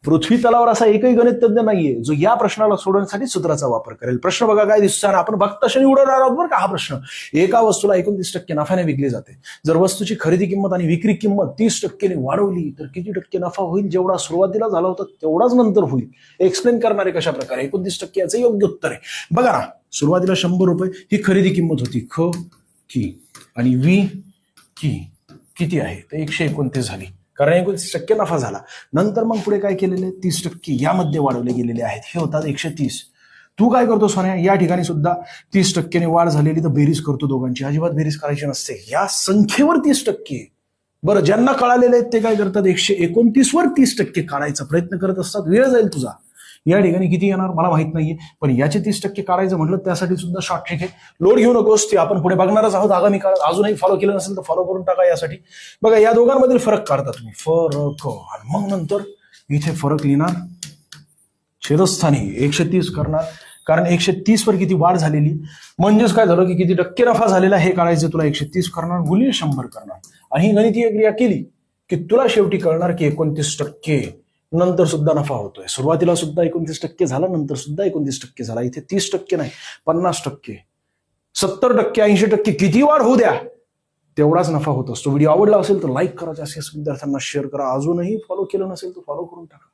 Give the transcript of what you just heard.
पृथ्वी तलावर असा एकही गणित तज्ञ नाहीये जो या प्रश्नाला सोडवण्यासाठी सूत्राचा वापर करेल. प्रश्न बघा काय दिसतो, आपण भक्तशनी उडवणार आहोत बरं का हा प्रश्न. एका वस्तूला 29% नफ्याने विकली जाते. जर वस्तूची खरेदी किंमत आणि विक्री किंमत 30% वाढवली तर किती टक्के नफा होईल? जेवढा सुरुवातीला झाला होता तेवढाच नंतर होईल. एक्सप्लेन करणारे कशा प्रकारे? 29% याचं योग्य उत्तर आहे. बघा ना, सुरुवातीला 100 रुपये ही खरेदी किंमत होती, ख की आणि वी की किती आहे? तर 129 झाली, कारण 29% नफा झाला. नंतर मग पुढे काय केलेले? 30% यामध्ये वाढवले गेलेले आहेत, हे होतात 130. तू काय करतो सोन्या? या ठिकाणी सुद्धा 30% वाढ झालेली, तर बेरीज करतो दोघांची. अजिबात बेरीज करायची नसते, या संख्येवर 30%. बरं, ज्यांना कळालेले आहेत ते काय करतात? 129 वर 30% काढायचा प्रयत्न करत असतात. वेळ जाईल तुझा. या ठिकाणी किती येणार मला माहित नाहीये, पण याचे 30% काढायचं म्हटलं त्यासाठी सुद्धा शॉर्ट ट्रिक आहे. लोड घेऊ नकोस, ते आपण पुढे बघणारच आहोत आगामी काळात. अजूनही फॉलो केलं नसेल तर फॉलो करून टाका. यासाठी बघा, या दोघांमधील फरक काढता तुम्ही, फरक, आणि मग नंतर इथे फरक लिहिणार, छेदस्थानी 130 करणार, कारण 130 वर किती वाढ झालेली, म्हणजेच काय झालं की किती टक्के नफा झालेला हे काढायचं तुला. 130 करणार गुणिले 100 करणार, आणि ही गणितीय क्रिया केली की तुला शेवटी कळणार की 29% नंतर सुद्धा नफा होतोय. सुरुवातीला सुद्धा 29% झाला, नंतर सुद्धा 29% झाला. इथे 30% नाही, 50%, 70%, 80% किती वाढ होऊ द्या, तेवढाच नफा होत असतो. व्हिडिओ आवडला असेल तर लाईक करा, जास्तीत जास्त विद्यार्थ्यांना शेअर करा. अजूनही फॉलो केलं नसेल तर फॉलो करून टाका.